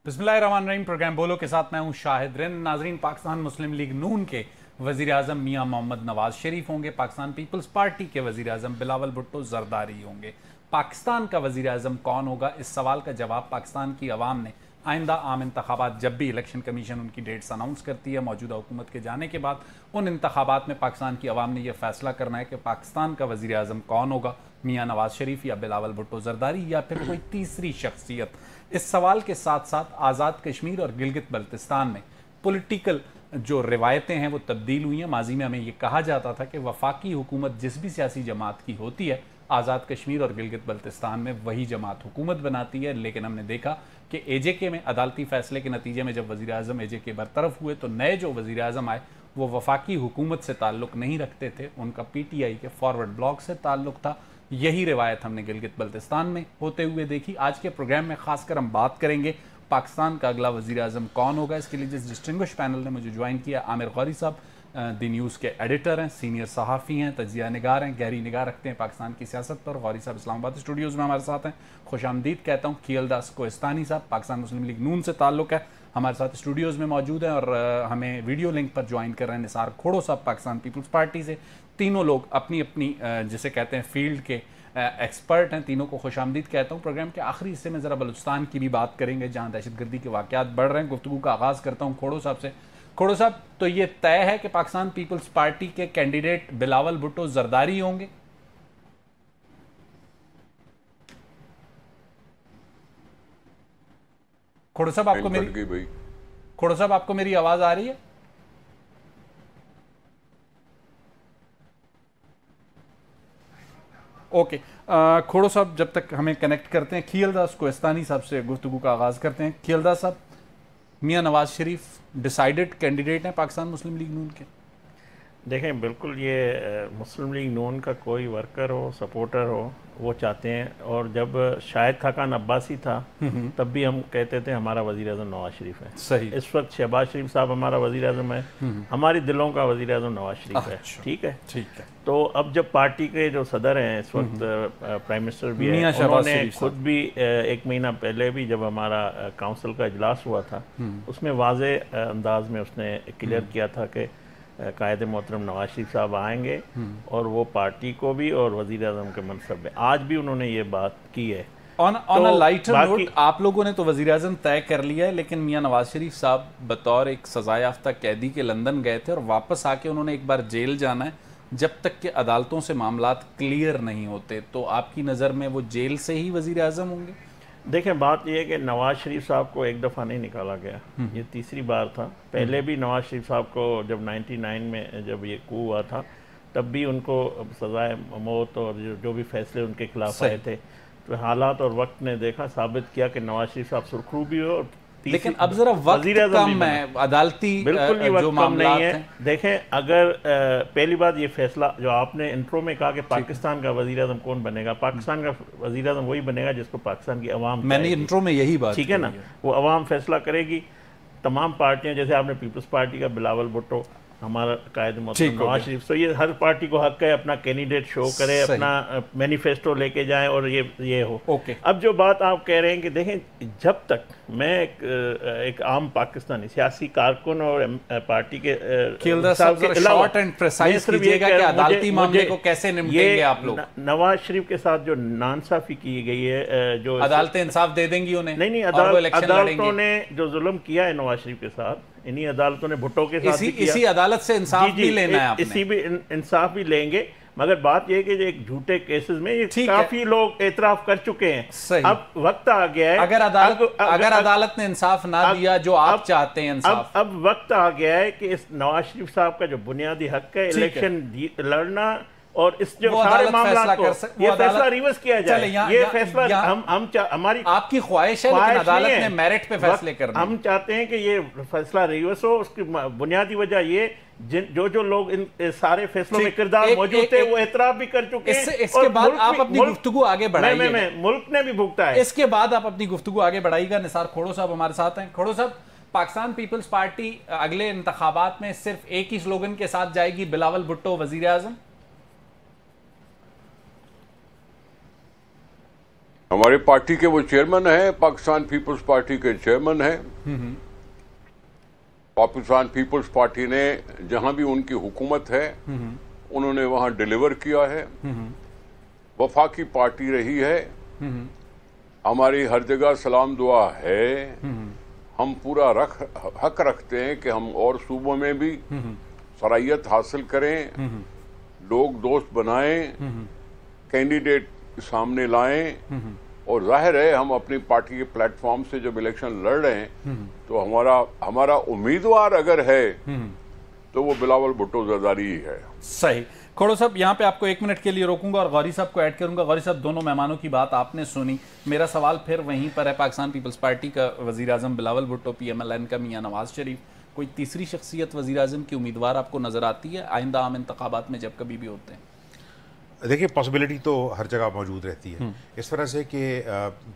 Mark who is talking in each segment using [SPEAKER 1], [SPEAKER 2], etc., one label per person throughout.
[SPEAKER 1] बिस्मिल्लाहिर्रहमानिर्रहीम। प्रोग्राम बोलो के साथ मैं हूं शाहिद रिन। नाजरीन, पाकिस्तान मुस्लिम लीग नून के वजीर आजम मियाँ मोहम्मद नवाज शरीफ होंगे। पाकिस्तान पीपल्स पार्टी के वजीर आजम बिलावल भुट्टो जरदारी होंगे। पाकिस्तान का वजीर आजम कौन होगा, इस सवाल का जवाब पाकिस्तान की आवाम ने आइंदा आम इंतखाबात, जब भी इलेक्शन कमीशन उनकी डेट्स अनाउंस करती है मौजूदा हुकूमत के जाने के बाद, उन इंतखाबात में पाकिस्तान की आवाम ने यह फैसला करना है कि पाकिस्तान का वजीर आजम कौन होगा, मियाँ नवाज शरीफ या बिलावल भुट्टो जरदारी या फिर कोई तीसरी शख्सियत। इस सवाल के साथ साथ आज़ाद कश्मीर और गिलगित बल्तिस्तान में पॉलिटिकल जो रिवायतें हैं वो तब्दील हुई हैं। माजी में हमें ये कहा जाता था कि वफाकी हुकूमत जिस भी सियासी जमात की होती है, आज़ाद कश्मीर और गिलगित बल्तिस्तान में वही जमात हुकूमत बनाती है। लेकिन हमने देखा कि एजेके में अदालती फैसले के नतीजे में जब वज़ीर आज़म एजेके बरतरफ हुए तो नए जो वज़ीर आज़म आए वो वफाकी हुकूमत से ताल्लुक़ नहीं रखते थे, उनका PTI के फॉरवर्ड ब्लॉक से ताल्लुक़ था। यही रिवायत हमने गिलगित बल्तिस्तान में होते हुए देखी। आज के प्रोग्राम में खासकर हम बात करेंगे पाकिस्तान का अगला वज़ीर आज़म कौन होगा। इसके लिए जिस डिस्टिंग्विश पैनल ने मुझे ज्वाइन किया, आमिर गौरी साहब दी न्यूज़ के एडिटर हैं, सीनियर सहाफ़ी हैं, तजिया निगार हैं, गहरी निगाह रखते हैं पाकिस्तान की सियासत पर। गौरी साहब इस्लामाबाद स्टूडियोज़ में हमारे साथ हैं। खुश आमदीद कहता हूँ। खियलदास कोहिस्तानी साहब पाकिस्तान मुस्लिम लीग नून से ताल्लुक़ है, हमारे साथ स्टूडियोज़ में मौजूद हैं और हमें वीडियो लिंक पर ज्वाइन कर रहे हैं निसार खोड़ो साहब पाकिस्तान पीपल्स पार्टी से। तीनों लोग अपनी अपनी जिसे कहते हैं फील्ड के एक्सपर्ट हैं। तीनों को खुश आमदीद कहता हूँ। प्रोग्राम के आखिरी हिस्से में ज़रा बलूचिस्तान की भी बात करेंगे जहाँ दहशतगर्दी के वाक़यात बढ़ रहे हैं। गुफ्तगू का आगाज़ करता हूँ खोड़ो साहब से। खोड़ो साहब, तो ये तय है कि पाकिस्तान पीपल्स पार्टी के कैंडिडेट बिलावल भुट्टो जरदारी होंगे? खोड़ो साहब आपको मेरी आवाज़ आ रही है? ओके। खोड़ो साहब जब तक हमें कनेक्ट करते हैं, खियलदास कोहिस्तानी साहब से गुफ्तगू का आगाज़ करते हैं। खियलदास साहब, मियाँ नवाज शरीफ डिसाइडेड कैंडिडेट हैं पाकिस्तान मुस्लिम लीग नून के?
[SPEAKER 2] देखें, बिल्कुल ये मुस्लिम लीग नून का कोई वर्कर हो, सपोर्टर हो, वो चाहते हैं। और जब शाहिद खाकान अब्बासी था तब भी हम कहते थे हमारा वज़ीर आज़म नवाज शरीफ है।
[SPEAKER 1] सही।
[SPEAKER 2] इस वक्त शहबाज शरीफ साहब हमारा वज़ीर आज़म है, हमारी दिलों का वज़ीर आज़म नवाज शरीफ है। ठीक है,
[SPEAKER 1] ठीक है।
[SPEAKER 2] तो अब जब पार्टी के जो सदर हैं इस वक्त प्राइम मिनिस्टर भी है, उन्होंने खुद भी 1 महीना पहले भी जब हमारा काउंसिल का इजलास हुआ था उसमें वाज़े अंदाज में उसने क्लियर किया था कि कायदे मोहतरम नवाज शरीफ साहब आएंगे और वो पार्टी को भी और वज़ीर आज़म के मनसब में, आज भी उन्होंने ये बात की है।
[SPEAKER 1] ऑन अ लाइटर नोट, आप लोगों ने तो वज़ीर आज़म तय कर लिया है, लेकिन मियाँ नवाज शरीफ साहब बतौर एक सज़ा याफ्ता कैदी के लंदन गए थे और वापस आके उन्होंने एक बार जेल जाना है जब तक कि अदालतों से मामलात क्लियर नहीं होते। तो आपकी नज़र में वो जेल से ही वज़ीर आज़म होंगे?
[SPEAKER 2] देखें, बात यह है कि नवाज शरीफ साहब को एक दफ़ा नहीं निकाला गया, ये तीसरी बार था। पहले भी नवाज शरीफ साहब को जब 99 में जब ये कू हुआ था तब भी उनको सज़ाए मौत और जो भी फैसले उनके खिलाफ आए थे, तो हालात और वक्त ने देखा, साबित किया कि नवाज शरीफ साहब सुरखरू भी हो।
[SPEAKER 1] लेकिन अब जरा वक्त कम है, अदालती
[SPEAKER 2] बिल्कुल ये वक्त
[SPEAKER 1] जो
[SPEAKER 2] कम नहीं है।
[SPEAKER 1] हैं।
[SPEAKER 2] देखें, अगर पहली बात ये फैसला जो आपने इंट्रो में कहा कि पाकिस्तान का वज़ीर आज़म कौन बनेगा, पाकिस्तान का वज़ीर आज़म वही बनेगा जिसको पाकिस्तान की अवाम,
[SPEAKER 1] मैंने इंट्रो में यही बात,
[SPEAKER 2] ठीक है ना, वो अवाम फैसला करेगी। तमाम पार्टियां, जैसे आपने पीपल्स पार्टी का बिलावल भुट्टो, हमारा कायद मोहतरम नवाज शरीफ, तो ये हर पार्टी को हक है अपना कैंडिडेट शो करे, अपना मैनिफेस्टो लेके जाए और ये हो। अब जो बात आप कह रहे हैं कि देखें, जब तक मैं एक आम पाकिस्तानी सियासी कारकुन और पार्टी के
[SPEAKER 1] शॉर्ट एंड प्रिसाइज कीजिएगा कि अदालती मामले को कैसे निपटेंगे आप लोग?
[SPEAKER 2] नवाज शरीफ के साथ जो नाइंसाफी की गई है, जो
[SPEAKER 1] अदालतें इंसाफ दे देंगी उन्हें?
[SPEAKER 2] नहीं, अदालतों ने जो जुल्म किया है नवाज शरीफ के साथ, इन्हीं अदालतों ने भुट्टो के साथ
[SPEAKER 1] इसी अदालत से इंसाफ भी लेना है आपने।
[SPEAKER 2] इसी भी इंसाफ भी लेंगे, मगर बात यह है कि एक झूठे केसेस में ये काफी लोग एतराफ कर चुके हैं। अब वक्त आ गया है,
[SPEAKER 1] अगर अदालत ने इंसाफ ना दिया जो आप चाहते हैं इंसाफ,
[SPEAKER 2] अब वक्त आ गया है कि इस नवाज शरीफ साहब का जो बुनियादी हक है इलेक्शन लड़ना, और इस जो सारे मामला को ये फैसला रिवर्स किया जाए। ये फैसला हमारी
[SPEAKER 1] आपकी ख्वाहिश है, लेकिन अदालत ने मेरिट पे फैसले करने,
[SPEAKER 2] हम चाहते हैं कि ये फैसला रिवर्स हो। उसकी बुनियादी वजह ये जो लोग इन सारे फैसलों में किरदार मौजूद थे वो एतराफ भी कर चुके हैं।
[SPEAKER 1] इसके बाद आप अपनी गुफ्तगू आगे बढ़ाइए।
[SPEAKER 2] मुल्क ने भी भुगता है।
[SPEAKER 1] इसके बाद आप अपनी गुफ्तगू आगे बढ़ाइएगा। निसार खोड़ो साहब हमारे साथ हैं। खोड़ो साहब, पाकिस्तान पीपल्स पार्टी अगले इंतखाबात में सिर्फ एक ही स्लोगन के साथ जाएगी, बिलावल भुट्टो वजीर आजम?
[SPEAKER 3] हमारे पार्टी के वो चेयरमैन हैं, पाकिस्तान पीपल्स पार्टी के चेयरमैन हैं। पाकिस्तान पीपल्स पार्टी ने जहां भी उनकी हुकूमत है उन्होंने वहां डिलीवर किया है। वफाकी पार्टी रही है, हमारी हर जगह सलाम दुआ है। हम पूरा हक रखते हैं कि हम और सूबों में भी सराहियत हासिल करें, लोग दोस्त बनाएं, कैंडिडेट सामने लाएं। और जाहिर है हम अपनी पार्टी के प्लेटफॉर्म से जब इलेक्शन लड़ रहे हैं तो हमारा उम्मीदवार अगर है तो वो बिलावल भुट्टो जरदारी ही है।
[SPEAKER 1] सही। खोड़ो साहब, यहाँ पे आपको 1 मिनट के लिए रोकूंगा और गौरी साहब को ऐड करूंगा। गौरी साहब, दोनों मेहमानों की बात आपने सुनी, मेरा सवाल फिर वहीं पर है। पाकिस्तान पीपल्स पार्टी का वजीर आजम बिलावल भुट्टो, PMLN का मियां नवाज शरीफ, कोई तीसरी शख्सियत वजीर आजम की उम्मीदवार आपको नजर आती है आइंदा आम इंतखाबात में जब कभी भी होते हैं?
[SPEAKER 4] देखिए, पॉसिबिलिटी तो हर जगह मौजूद रहती है। इस तरह से कि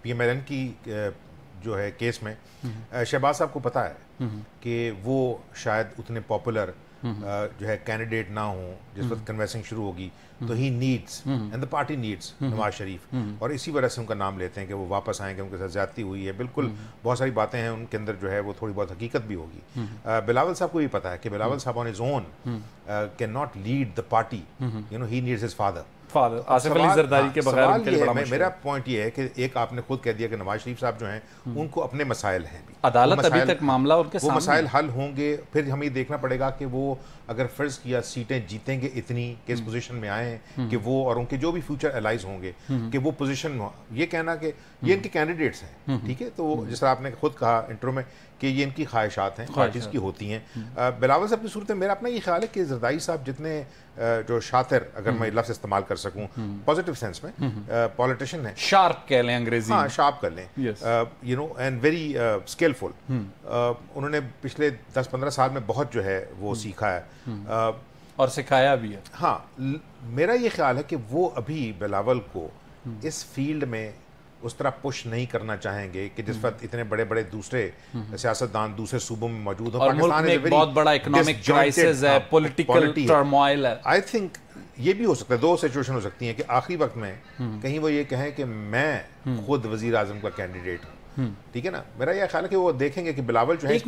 [SPEAKER 4] PMLN की जो है केस में शहबाज साहब को पता है कि वो शायद उतने पॉपुलर जो है कैंडिडेट ना हो जिस वक्त कन्वेंसिंग शुरू होगी, तो he needs and the party needs Nawaz Sharif, और इसी वजह से उनका नाम लेते हैं कि वो वापस आएंगे, उनके साथ ज्यादती हुई है। बिल्कुल बहुत सारी बातें हैं उनके अंदर जो है वो थोड़ी बहुत हकीकत भी होगी। बिलावल साहब को भी पता है कि बिलावल साहब on his own can not lead the party, you know, he needs his father.
[SPEAKER 1] Asif Ali Zardari के बगैर उनके लिए बड़ा मुश्किल।
[SPEAKER 4] मेरा पॉइंट ये है कि एक आपने खुद कह दिया कि नवाज शरीफ साहब जो हैं उनको अपने मसाइल हैं,
[SPEAKER 1] अदालत अभी तक मामला उनके
[SPEAKER 4] वो मसाइल हल होंगे, फिर हमें देखना पड़ेगा कि वो अगर फर्ज किया सीटें जीतेंगे इतनी कि इस पोजीशन में आए कि वो और उनके जो भी फ्यूचर एलाइज होंगे कि वो पोजीशन, ये कहना कि ये इनके कैंडिडेट्स हैं, ठीक है, तो जिस तरह आपने खुद कहा इंट्रो में कि ये इनकी ख्वाहिशात हैं, पार्टीज की होती हैं। बिलावल साहब की सूरत में मेरा अपना ये ख्याल है कि जरदारी साहब जितने जो शातिर, अगर मैं लफ्ज़ इस्तेमाल कर सकूं पॉजिटिव सेंस में, पॉलिटिशियन है,
[SPEAKER 1] शार्प कह लें अंग्रेजी,
[SPEAKER 4] हाँ शार्प कर लें, you know, and very skillful. उन्होंने पिछले 10-15 साल में बहुत जो है वो सीखा है
[SPEAKER 1] और सिखाया भी है।
[SPEAKER 4] हाँ, मेरा ये ख्याल है कि वो अभी बिलावल को इस फील्ड में उस तरह पुश नहीं करना चाहेंगे कि जिस वक्त इतने बड़े बड़े दूसरे सियासतदान दूसरे सूबों में मौजूद हो।
[SPEAKER 1] पाकिस्तान एक बहुत बड़ा इकोनॉमिक क्राइसिस है, पॉलिटिकल टर्मोइल है।
[SPEAKER 4] आई थिंक ये भी हो सकता है, दो सिचुएशन हो सकती हैं कि आखिरी वक्त में कहीं वो ये कहें कि मैं खुद वजीर आजम का कैंडिडेट हूँ, ठीक है ना। मेरा यह ख्याल है कि वो देखेंगे कि बिलावल जो है
[SPEAKER 1] 1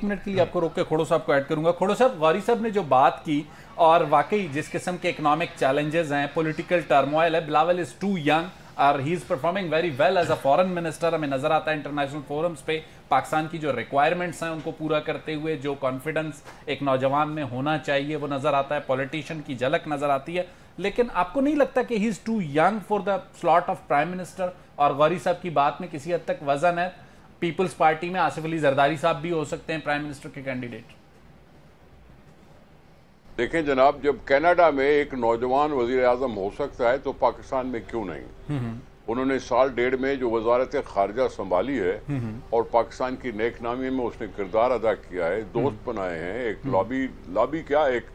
[SPEAKER 1] मिनट के लिए आपको रोक के खोड़ो साहब को ऐड करूंगा। खोड़ो साहब, गौरी साहब ने जो बात की और वाकई जिस किस्म के इकोनॉमिक चैलेंजेस हैं, पॉलिटिकल टर्मोइल है, बिलावल इज टू यंग और he is performing very well as a foreign minister. हमें नजर आता है इंटरनेशनल फोरम्स पे पाकिस्तान की जो रिक्वायरमेंट्स हैं उनको पूरा करते हुए, जो कॉन्फिडेंस एक नौजवान में होना चाहिए वो नजर आता है, पॉलिटिशियन की झलक नजर आती है। लेकिन आपको नहीं लगता कि he is too young for the slot of prime minister? और गौरी साहब की बात में किसी हद तक वजन है, पीपल्स पार्टी में आसिफ अली जरदारी साहब भी हो सकते हैं प्राइम मिनिस्टर के कैंडिडेट।
[SPEAKER 3] देखें जनाब, जब कनाडा में एक नौजवान वजीर आजम हो सकता है तो पाकिस्तान में क्यों नहीं? उन्होंने 1.5 साल में जो वजारत खारजा संभाली है और पाकिस्तान की नेकनामी में उसने किरदार अदा किया है, दोस्त बनाए हैं, एक लॉबी क्या एक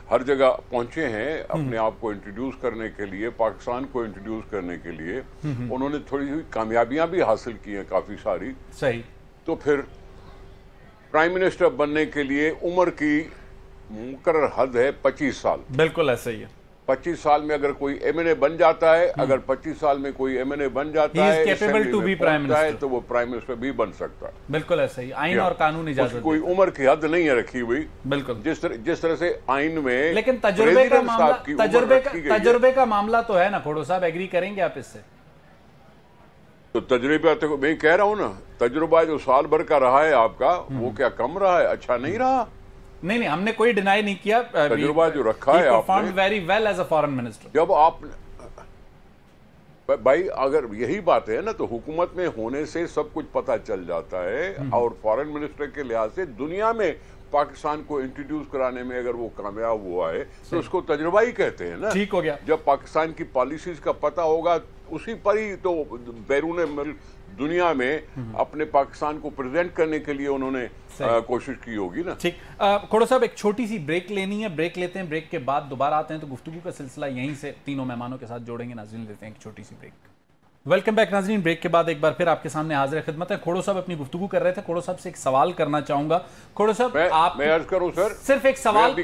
[SPEAKER 3] हर जगह पहुंचे हैं अपने आप को इंट्रोड्यूस करने के लिए, पाकिस्तान को इंट्रोड्यूस करने के लिए। उन्होंने थोड़ी सी कामयाबियां भी हासिल की हैं, काफी सारी।
[SPEAKER 1] सही।
[SPEAKER 3] तो फिर प्राइम मिनिस्टर बनने के लिए उम्र की मुकर्रर हद है 25 साल।
[SPEAKER 1] बिल्कुल ऐसा ही है।
[SPEAKER 3] 25 साल में अगर कोई MNA बन जाता है, अगर 25 साल में कोई MNA बन जाता है,
[SPEAKER 1] capable to be prime minister,
[SPEAKER 3] तो वो प्राइम मिनिस्टर भी बन सकता है।
[SPEAKER 1] बिल्कुल ऐसा ही, आइन और कानून इजाजत,
[SPEAKER 3] कोई उम्र की हद नहीं है रखी हुई।
[SPEAKER 1] बिल्कुल
[SPEAKER 3] जिस तरह से आइन में,
[SPEAKER 1] लेकिन तजुर्बे का मामला तो है ना खोड़ो साहब, एग्री करेंगे आप इससे?
[SPEAKER 3] तो तजुर्बा तो मैं कह रहा हूँ ना, तजुर्बा जो साल भर का रहा है आपका, वो क्या कम रहा है? अच्छा नहीं रहा?
[SPEAKER 1] नहीं, हमने कोई डिनाई नहीं किया।
[SPEAKER 3] तजुर्बा जो रखा है आपने,
[SPEAKER 1] very well as a foreign minister.
[SPEAKER 3] जब आप भाई अगर यही बात है ना, तो हुकूमत में होने से सब कुछ पता चल जाता है। और फॉरेन मिनिस्टर के लिहाज से दुनिया में पाकिस्तान को इंट्रोड्यूस कराने में अगर वो कामयाब हुआ है तो उसको तजुर्बा ही कहते हैं ना।
[SPEAKER 1] ठीक हो गया।
[SPEAKER 3] जब पाकिस्तान की पॉलिसीज का पता होगा उसी पर ही तो बैरून मुल्क दुनिया में अपने पाकिस्तान को प्रेजेंट करने के लिए उन्होंने कोशिश की होगी ना।
[SPEAKER 1] ठीक। खोड़ो साहब, एक छोटी सी ब्रेक लेनी है, ब्रेक लेते हैं, ब्रेक के बाद दोबारा आते हैं तो गुफ्तगू का सिलसिला यहीं से तीनों मेहमानों के साथ जोड़ेंगे। नाज़रीन, लेते हैं एक छोटी सी ब्रेक। वेलकम बैक नाज़रीन। ब्रेक के बाद एक बार फिर आपके सामने हाजिर खिदमत है। खोड़ो साहब अपनी गुफ्तगू कर रहे थे। खोड़ो साहब से एक सवाल करना चाहूंगा। खोड़ो साहब आप
[SPEAKER 3] मैं अर्ज करूं सर,
[SPEAKER 1] सिर्फ एक सवाल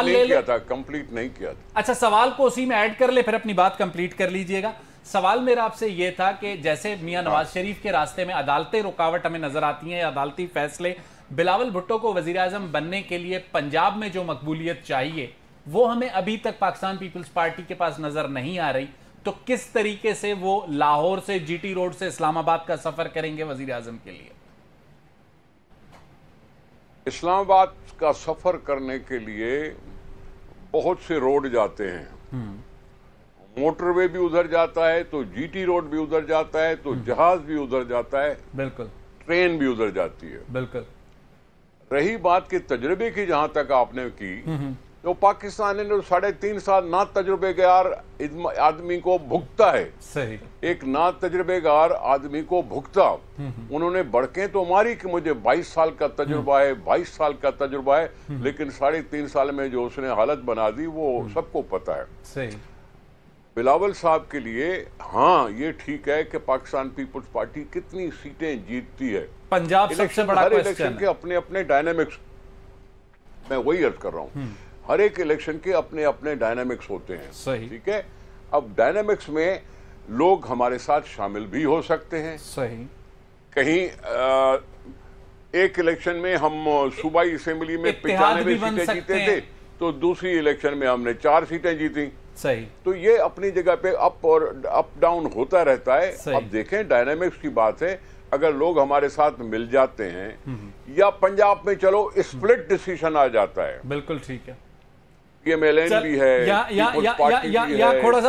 [SPEAKER 1] ले
[SPEAKER 3] किया था, कंप्लीट नहीं किया था।
[SPEAKER 1] अच्छा, सवाल को उसी में ऐड कर ले, फिर अपनी बात कंप्लीट कर लीजिएगा। सवाल मेरा आपसे ये था कि जैसे मियां नवाज शरीफ के रास्ते में अदालती रुकावट हमें नजर आती है, अदालती फैसले, बिलावल भुट्टो को वजीर आजम बनने के लिए पंजाब में जो मकबूलियत चाहिए वो हमें अभी तक पाकिस्तान पीपल्स पार्टी के पास नजर नहीं आ रही, तो किस तरीके से वो लाहौर से जीटी रोड से इस्लामाबाद का सफर करेंगे वजीर आजम के लिए?
[SPEAKER 3] इस्लामाबाद का सफर करने के लिए बहुत से रोड जाते हैं। मोटरवे भी उधर जाता है, तो जीटी रोड भी उधर जाता है, तो जहाज भी उधर जाता है, बिल्कुल, ट्रेन भी उधर जाती है, बिल्कुल। रही बात के तजुर्बे की, जहां तक आपने की, तो पाकिस्तान ने 3.5 साल ना तजुर्बेगार आदमी को भुगता है। सही। एक ना तजुर्बेगार आदमी को भुगता, उन्होंने बड़के तो मारी कि मुझे 22 साल का तजुर्बा है, 22 साल का तजुर्बा है, लेकिन 3.5 साल में जो उसने हालत बना दी वो सबको पता है। सही। बिलावल साहब के लिए हाँ ये ठीक है कि पाकिस्तान पीपल्स पार्टी कितनी सीटें जीतती है।
[SPEAKER 1] पंजाब सबसे बड़ा
[SPEAKER 3] इलेक्शन के अपने अपने डायनामिक्स, मैं वही अर्ज कर रहा हूँ, हर एक इलेक्शन के अपने अपने डायनामिक्स होते हैं। सही। ठीक है। अब डायनामिक्स में लोग हमारे साथ शामिल भी हो सकते हैं। सही। कहीं एक इलेक्शन में हम सूबाई असेंबली में 95 सीटें जीते थे, तो दूसरी इलेक्शन में हमने 4 सीटें जीती। सही। तो ये अपनी जगह पे अप और अप डाउन होता रहता है। अब देखें, डायनामिक्स की बात है, अगर लोग हमारे साथ मिल जाते हैं या पंजाब में चलो स्प्लिट डिसीजन आ जाता है, बिल्कुल ठीक है, PMLN भी है,
[SPEAKER 1] खोड़ो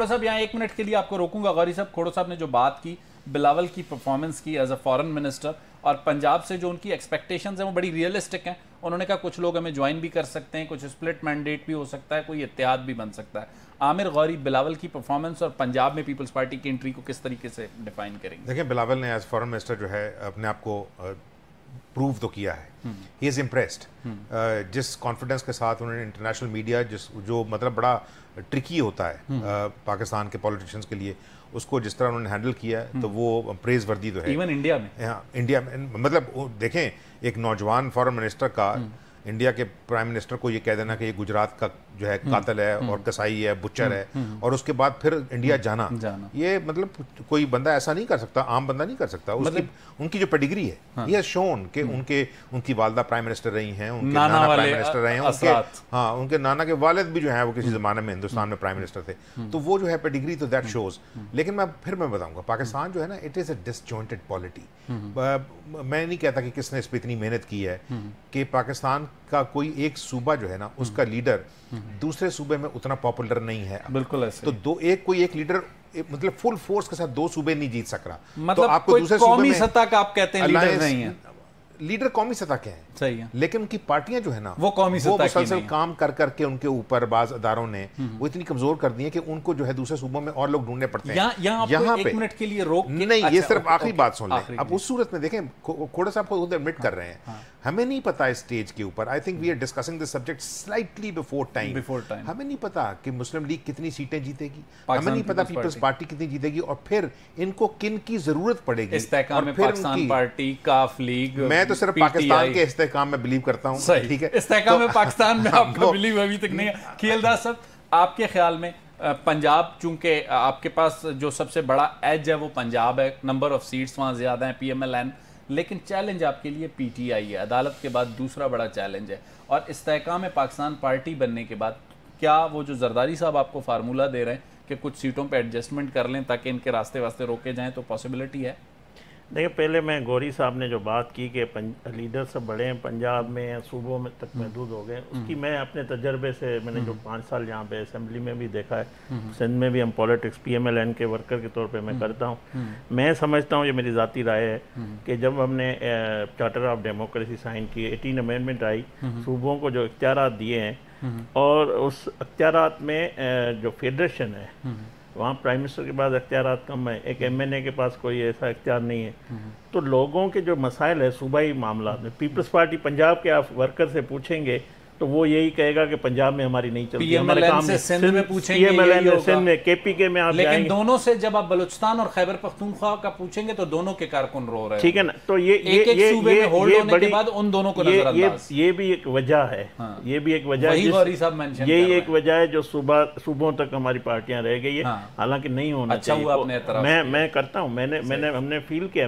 [SPEAKER 1] साहब यहाँ 1 मिनट के लिए आपको रोकूंगा। गौरी साहब, खोड़ो साहब ने जो बात की बिलावल की परफॉर्मेंस की एज अ फॉरेन मिनिस्टर, और पंजाब से जो उनकी एक्सपेक्टेशंस हैं वो बड़ी रियलिस्टिक हैं। उन्होंने कहा कुछ लोग हमें ज्वाइन भी कर सकते हैं, कुछ स्प्लिट मैंडेट भी हो सकता है, कोई इत्तेहाद भी बन सकता है। आमिर गौरी बिलावल की परफॉर्मेंस और पंजाब में पीपल्स पार्टी की एंट्री को किस तरीके से डिफाइन करेंगे?
[SPEAKER 4] देखिए, बिलावल ने एज फॉरेन मिनिस्टर जो है अपने आप को प्रूव तो किया है। ही इज़ इम्प्रेस्ड जिस कॉन्फिडेंस के साथ उन्होंने इंटरनेशनल मीडिया, जो मतलब बड़ा ट्रिकी होता है पाकिस्तान के पॉलिटिशियंस के लिए, उसको जिस तरह उन्होंने हैंडल किया है, तो वो प्रेज वर्दी तो है।
[SPEAKER 1] इवन इंडिया में,
[SPEAKER 4] हाँ, इंडिया में, मतलब देखें, एक नौजवान फॉरेन मिनिस्टर का इंडिया के प्राइम मिनिस्टर को ये कह देना कि ये गुजरात का जो है कातिल है और कसाई है, बुच्चर है, और उसके बाद फिर इंडिया जाना, ये मतलब कोई बंदा ऐसा नहीं कर सकता, आम बंदा नहीं कर सकता। उसकी उनकी जो पेडिग्री है, ये शोन कि उनकी वालदा प्राइम मिनिस्टर रही हैं, उनके नाना प्राइम मिनिस्टर रहे हैं, उनके नाना के वालिद भी जो है वो किसी जमाने में हिंदुस्तान में प्राइम मिनिस्टर थे, तो वो जो है पेडिग्री, तो दैट शोज। लेकिन मैं बताऊंगा, पाकिस्तान जो है ना, it is a disjointed polity. मैं नहीं कहता कि किसने इस पर इतनी मेहनत की है कि पाकिस्तान का कोई एक सूबा जो है ना, उसका लीडर दूसरे सूबे में उतना पॉपुलर नहीं है। बिल्कुल ऐसे। तो कोई एक लीडर मतलब फुल फोर्स के साथ 2 सूबे नहीं जीत सक रहा,
[SPEAKER 1] मतलब तो आपको दूसरे कौमी सत्ता का आप कहते हैं लीडर नहीं है।
[SPEAKER 4] लीडर कौमी सतह के हैं, सही है, लेकिन उनकी पार्टियां जो है ना,
[SPEAKER 1] वो कौमी सतह की
[SPEAKER 4] मुसलसल काम कर करके उनके ऊपर बाज अदारों ने वो इतनी कमजोर कर दी है कि उनको जो है दूसरे सूबों में और लोग ढूंढने पड़ते हैं।
[SPEAKER 1] यहाँ पे 1 मिनट के लिए रोक
[SPEAKER 4] नहीं, ये सिर्फ आखिरी बात सुन लें। अब उस सूरत में देखें, खोड़ा साहब खुद एडमिट कर रहे हैं, हमें नहीं पता इस स्टेज के ऊपर, I think we are discussing this subject slightly before time. हमें नहीं पता कि मुस्लिम लीग कितनी सीटें जीतेगी, हमें नहीं पता पीपल्स पार्टी कितनी जीतेगी, और फिर इनको किन की जरूरत पड़ेगी।
[SPEAKER 1] इस्तेहकाम पाकिस्तान पार्टी, काफ लीग,
[SPEAKER 4] मैं तो सिर्फ पाकिस्तान के इस्तेहकाम में बिलीव करता हूं, ठीक है।
[SPEAKER 1] इस्तेहकाम में पाकिस्तान में आपका बिलीव अभी तक नहीं है। खियलदास साहब, आपके ख्याल में पंजाब, चूंकि आपके पास जो सबसे बड़ा एज है वो पंजाब है, नंबर ऑफ सीट्स वहाँ ज़्यादा हैं, PMLN, लेकिन चैलेंज आपके लिए PTI है, अदालत के बाद दूसरा बड़ा चैलेंज है, और इस्तेहकाम में पाकिस्तान पार्टी बनने के बाद क्या वो जो जरदारी साहब आपको फार्मूला दे रहे हैं कि कुछ सीटों पे एडजस्टमेंट कर लें ताकि इनके रास्ते वास्ते रोके जाएं, तो पॉसिबिलिटी है?
[SPEAKER 2] देखिए, पहले मैं गौरी साहब ने जो बात की कि लीडर सब बड़े हैं पंजाब में, सूबों में तक महदूद हो गए, उसकी मैं अपने तजर्बे से, मैंने जो 5 साल यहाँ पे असेंबली में भी देखा है, सिंध में भी हम पॉलिटिक्स PMLN के वर्कर के तौर पे मैं करता हूँ, मैं समझता हूँ, ये मेरी ज़ाती राय है, कि जब हमने चार्टर ऑफ डेमोक्रेसी साइन की, 18 अमेंडमेंट आई, सूबों को जो इख्तियारात दिए हैं, और उस इख्तियारात में जो फेडरेशन है, वहाँ प्राइम मिनिस्टर के पास इख्तियारात कम है, एक MNA के पास कोई ऐसा इख्तियार नहीं है, तो लोगों के जो मसाइल है सूबाई मामला में, पीपल्स पार्टी पंजाब के आप वर्कर से पूछेंगे, तो वो यही कहेगा कि पंजाब में हमारी नहीं चलती, हमारे
[SPEAKER 1] PMLN
[SPEAKER 2] काम
[SPEAKER 1] से सिंध में पूछेंगे
[SPEAKER 2] PMLN
[SPEAKER 1] यही
[SPEAKER 2] सिंध
[SPEAKER 1] होगा।
[SPEAKER 2] में KPK में आप
[SPEAKER 1] लेकिन
[SPEAKER 2] जाएंगे,
[SPEAKER 1] दोनों से जब आप बलूचिस्तान और खैबर पख्तूनख्वा का पूछेंगे तो दोनों के कारकुन रो रहे हैं।
[SPEAKER 2] ठीक है ना। तो
[SPEAKER 1] एक सूबे में होल्ड होने के बाद उन दोनों को नजरअंदाज,
[SPEAKER 2] ये भी एक वजह है। ये भी एक वजह है, यही एक वजह है जो सूबों तक हमारी पार्टियां रह गई है। हालांकि नहीं होना चाहिए। मैं करता हूँ, हमने फील किया,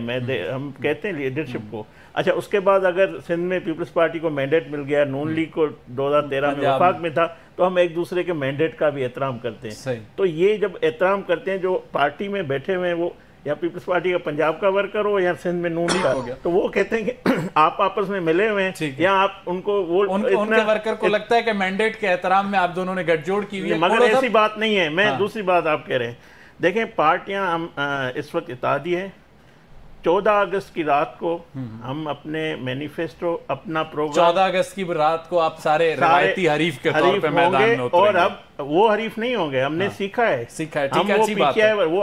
[SPEAKER 2] हम कहते हैं लीडरशिप को। अच्छा, उसके बाद अगर सिंध में पीपल्स पार्टी को मैंडेट मिल गया, नून लीग को 2013 में वफाक में था, तो हम एक दूसरे के मैंडेट का भी एहतराम करते हैं। तो ये जब एहतराम करते हैं, जो पार्टी में बैठे हुए हैं वो या पीपल्स पार्टी का पंजाब का वर्कर हो या सिंध में नून का, तो वो कहते हैं कि आप आपस में मिले हुए हैं या आप उनको वो
[SPEAKER 1] उनके वर्कर को लगता है कि मैंडेट के एहतराम में आप दोनों ने गठजोड़ की हुई है।
[SPEAKER 2] मगर ऐसी बात नहीं है। मैं दूसरी बात आप कह रहे हैं, देखें पार्टियां हम इस वक्त इत्तेहादी है। 14 अगस्त की रात को हम अपने मैनिफेस्टो, अपना प्रोग्राम
[SPEAKER 1] 14 अगस्त की रात को आप सारे रवायती हरीफ के तौर पे मैदान में उतरेंगे।
[SPEAKER 2] और अब वो हरीफ नहीं होंगे, हमने सीखा है।
[SPEAKER 1] ठीक है, अच्छी बात है।
[SPEAKER 2] वो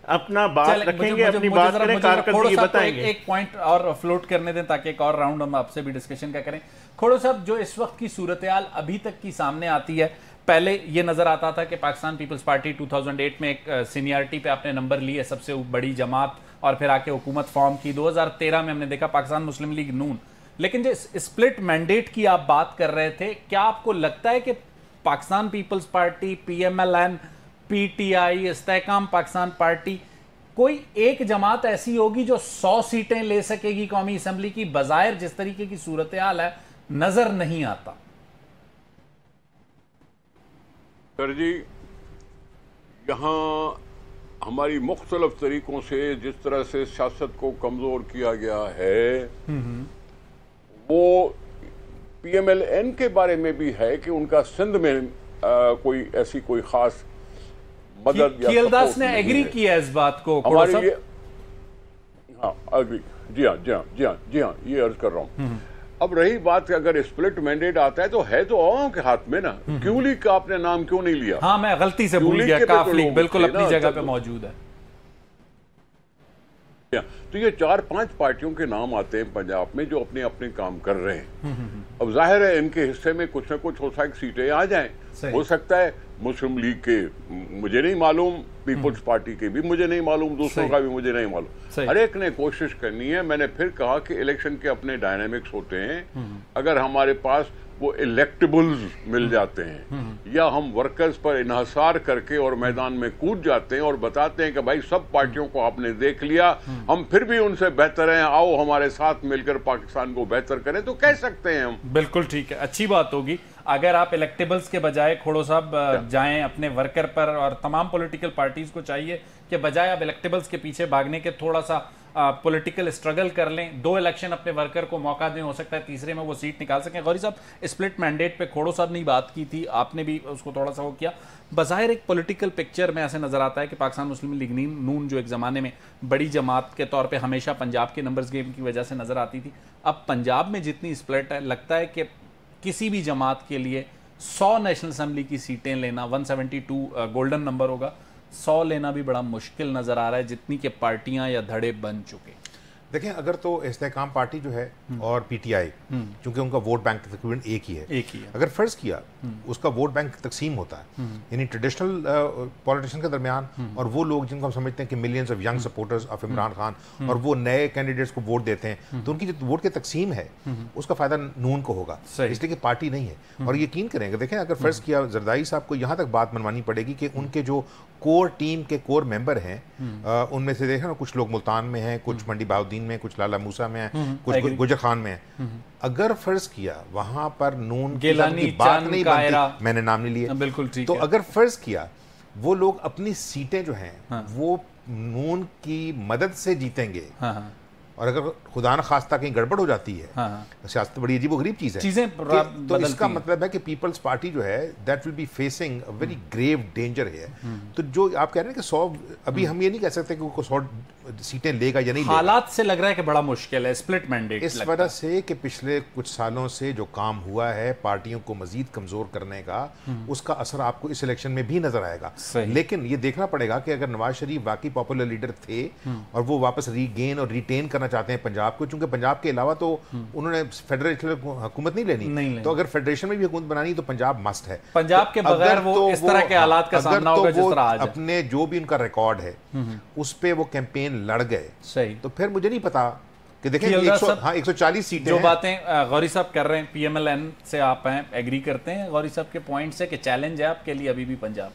[SPEAKER 2] अपना बात रखेंगे, अपनी बात करें, कारकर्दगी बताएंगे।
[SPEAKER 1] एक पॉइंट और फ्लोट करने दें ताकि एक और राउंड हम आपसे भी डिस्कशन का करें। खोड़ो साहब, जो इस वक्त की सूरत-ए-हाल अभी तक की सामने आती है, पहले ये नजर आता था कि पाकिस्तान पीपल्स पार्टी 2008 में एक सीनियरिटी पे आपने नंबर लिए, सबसे बड़ी जमात, और फिर आके हुकूमत फॉर्म की। 2013 में हमने देखा पाकिस्तान मुस्लिम लीग नून। लेकिन जो स्प्लिट मैंडेट की आप बात कर रहे थे, क्या आपको लगता है कि Pakistan peoples party, PMLN, PTI, इस्तेहकाम पाकिस्तान पार्टी, कोई एक जमात ऐसी होगी जो 100 सीटें ले सकेगी कौमी असम्बली की? बजायर जिस तरीके की सूरत हाल है नजर नहीं आता।
[SPEAKER 3] सर जी, यहाँ हमारी मुख्तलिफ तरीकों से जिस तरह से सियासत को कमजोर किया गया है, वो PMLN के बारे में भी है कि उनका सिंध में कोई ऐसी कोई खास मदद या
[SPEAKER 1] खियलदास ने एग्री किया इस बात को
[SPEAKER 3] हमारी हाँ एग्री, जी हाँ, ये अर्ज कर रहा हूँ। अब रही बात कि अगर स्प्लिट मैंडेट आता है तो आवाम के हाथ में ना। क्यों लीग का आपने नाम क्यों नहीं लिया?
[SPEAKER 1] हाँ, मैं गलती से भूल गया। काफ लीग बिल्कुल अपनी जगह पे मौजूद है।
[SPEAKER 3] तो ये 4-5 पार्टियों के नाम आते हैं पंजाब में जो अपने अपने काम कर रहे हैं। अब जाहिर है इनके हिस्से में कुछ ना कुछ हो सकता है, सीटें आ जाएं। हो सकता है मुस्लिम लीग के मुझे नहीं मालूम, पीपल्स पार्टी के भी मुझे नहीं मालूम, दूसरों का भी मुझे नहीं मालूम। हर एक ने कोशिश करनी है। मैंने फिर कहा कि इलेक्शन के अपने डायनामिक्स होते हैं। अगर हमारे पास वो इलेक्टेबल्स मिल जाते हैं या हम वर्कर्स पर इन्हसार करके और मैदान में कूद जाते हैं और बताते हैं कि भाई सब पार्टियों को आपने देख लिया, हम फिर भी उनसे बेहतर हैं, आओ हमारे साथ मिलकर पाकिस्तान को बेहतर करें, तो कह सकते हैं हम।
[SPEAKER 1] बिल्कुल ठीक है, अच्छी बात होगी अगर आप इलेक्टेबल्स के बजाय खोड़ो साहब जाएं अपने वर्कर पर। और तमाम पॉलिटिकल पार्टीज को चाहिए कि बजाय आप इलेक्टेबल्स के पीछे भागने के थोड़ा सा पॉलिटिकल स्ट्रगल कर लें, 2 इलेक्शन अपने वर्कर को मौका दें, हो सकता है तीसरे में वो सीट निकाल सकें। गौरी साहब, स्प्लिट मैंडेट पे खोड़ो साहब ने बात की थी, आपने भी उसको थोड़ा सा वो किया। बज़ाहिर एक पॉलिटिकल पिक्चर में ऐसे नजर आता है कि पाकिस्तान मुस्लिम लीग नून जो एक ज़माने में बड़ी जमात के तौर पे हमेशा पंजाब के नंबर्स गेम की वजह से नजर आती थी, अब पंजाब में जितनी स्प्लिट है, लगता है कि किसी भी जमात के लिए 100 नेशनल असम्बली की सीटें लेना, 172 गोल्डन नंबर होगा, 100 लेना भी बड़ा मुश्किल नजर आ रहा है जितनी के पार्टियां या धड़े बन चुके।
[SPEAKER 4] देखें, अगर तो इस्तेहकाम पार्टी जो है और PTI, क्योंकि उनका वोट बैंक तकरीबन एक ही है, अगर फर्ज किया उसका वोट बैंक तकसीम होता है, यानी ट्रेडिशनल पॉलिटिशियन के दरमियान और वो लोग जिनको हम समझते हैं कि millions of young supporters of Imran Khan, और वो नए कैंडिडेट्स को वोट देते हैं, तो उनकी जो वोट की तकसीम है उसका फायदा नून को होगा, इसलिए कि पार्टी नहीं है। और यकीन करेंगे, देखें अगर फर्ज किया जरदारी साहब को यहाँ तक बात मनवानी पड़ेगी कि उनके जो कोर टीम के कोर मेंबर हैं, उनमें से देखें ना, कुछ लोग मुल्तान में हैं, कुछ मंडी बहाउद्दीन में, कुछ लाला मूसा में हैं, कुछ गुजर खान में हैं। अगर फर्ज किया वहां पर नून की बात नहीं बनती, मैंने नाम नहीं लिया,
[SPEAKER 1] बिल्कुल ठीक
[SPEAKER 4] तो अगर फर्ज किया वो लोग अपनी सीटें जो हैं वो नून की मदद से जीतेंगे, और अगर खुदा न खास्ता कहीं गड़बड़ हो जाती है, सियासत बड़ी अजीब गरीब चीज़ है, तो इसका मतलब है कि पीपल्स पार्टी जो है that will be facing a very grave danger है। तो जो आप कह रहे हैं कि 100, अभी हम ये नहीं कह सकते कि 100 सीटें लेगा या नहीं
[SPEAKER 1] हालात से लग रहा है कि बड़ा मुश्किल है स्प्लिट मैंडेट
[SPEAKER 4] इस वजह से कि पिछले कुछ सालों से जो काम हुआ है पार्टियों को मजीद कमजोर करने का, उसका असर आपको इस इलेक्शन में भी नजर आएगा। लेकिन ये देखना पड़ेगा कि अगर नवाज शरीफ वाकई पॉपुलर लीडर थे और वो वापस रीगेन और रिटेन करना चाहते हैं पंजाब को, क्योंकि पंजाब के अलावा तो उन्होंने फेडरल हुकूमत नहीं लेनी, तो अगर फेडरेशन में भी हुकूमत बनानी तो पंजाब मस्ट है।
[SPEAKER 1] पंजाब के बगैर वो इस तरह के हालात का सामना होगा जिस तरह आज है।
[SPEAKER 4] अपने जो भी उनका रिकॉर्ड है उस पे वो कैंपेन लड़ गए,
[SPEAKER 1] सही।
[SPEAKER 4] तो फिर मुझे नहीं पता कि देखें 140 सीटें
[SPEAKER 1] जो बातें गौरी साहब कर रहे हैं, पीएमएलएन से आप हैं, एग्री करते हैं गौरी साहब के पॉइंट से कि चैलेंज है आपके लिए अभी भी पंजाब?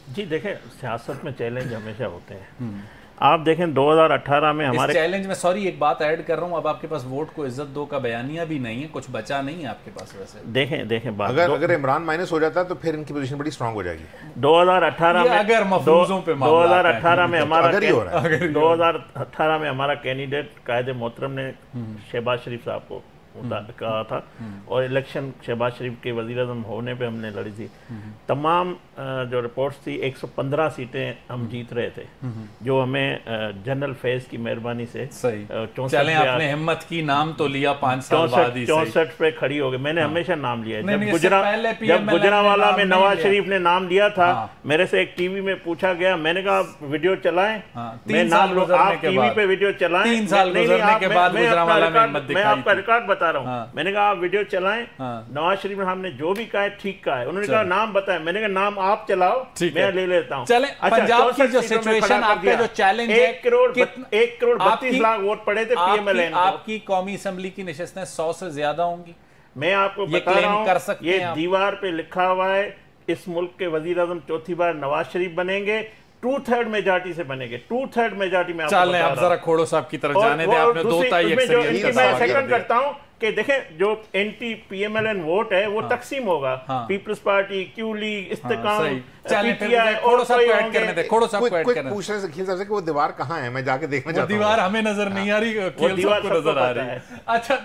[SPEAKER 2] जी देखें, सियासत में चैलेंज हमेशा होते हैं। आप देखें 2018 में हमारे
[SPEAKER 1] चैलेंज में, सॉरी एक बात ऐड कर रहा हूं, अब आपके पास वोट को इज्जत दो का बयानिया भी नहीं है, कुछ बचा नहीं है आपके पास। वैसे
[SPEAKER 2] देखें बात,
[SPEAKER 4] अगर इमरान माइनस हो जाता तो फिर इनकी पोजीशन बड़ी स्ट्रांग हो जाएगी।
[SPEAKER 2] 2018 में
[SPEAKER 1] अगर मफरूजों पे
[SPEAKER 2] 2018 में हमारा
[SPEAKER 4] अगर ही हो रहा है
[SPEAKER 2] 2018 में हमारा कैंडिडेट कायदे मोहतरम ने शहबाज शरीफ साहब को कहा था और इलेक्शन शहबाज शरीफ के वज़ीर-ए-आज़म होने पे हमने लड़ी थी। तमाम जो रिपोर्ट्स थी 115 सीटें हम जीत रहे थे, जो हमें जनरल फैज की मेहरबानी से
[SPEAKER 1] चलें आपने हिम्मत की, नाम तो लिया 5 साल बाद ही
[SPEAKER 2] 64 पे खड़ी हो गई। मैंने हमेशा नाम लिया है। जब गुजरांवाला में नवाज शरीफ ने नाम लिया था, मेरे से एक टीवी में पूछा गया, मैंने कहा वीडियो चलाएं, मैं नाम आप टीवी पे वीडियो चलाएं।
[SPEAKER 1] 3 साल गुजरने के बाद गुजरांवाला में हिम्मत दिखाई।
[SPEAKER 2] मैं आपका रिकॉर्ड बता रहा हूं। मैंने कहा आप वीडियो चलाएं, नवाज शरीफ साहब ने जो भी कहा है ठीक कहा है। उन्होंने कहा नाम बताएं, मैंने कहा नाम आप चलाओ, मैं ले लेता हूं।
[SPEAKER 1] चले पंजाब की जो सिचुएशन, आपका जो चैलेंज है,
[SPEAKER 2] 1 करोड़ 32 लाख वोट पड़े थे पीएमएलएन को।
[SPEAKER 1] आपकी कौमी असेंबली की नशिस्तें 100 से ज्यादा होंगी।
[SPEAKER 2] मैं आपको बता रहा हूं, ये दीवार पे लिखा हुआ है, इस मुल्क के वजीर आजम चौथी बार नवाज शरीफ बनेंगे, 2/3 मेजॉरिटी से बनेंगे। 2/3 मेजॉरिटी में
[SPEAKER 1] चलें आप जरा खोड़ो साहब की तरफ जाने दें। आपने 2/3
[SPEAKER 2] अक्सरियत मैं सेकंड करता हूं कि देखें जो एंटी पीएमएलएन वोट है वो तकसीम होगा। पीपल्स पार्टी, क्यू लीग, इस्तेकाम, पीटीआई और
[SPEAKER 1] सब को ऐड करने दे। खोड़ो सब को ऐड करने दे।
[SPEAKER 4] पूछ रहे खील साहब से कि वो दीवार कहां है, मैं जाके देखना चाहता हूं।
[SPEAKER 1] दीवार हमें नजर नहीं आ रही, खील साहब को नजर आ रही है। अच्छा,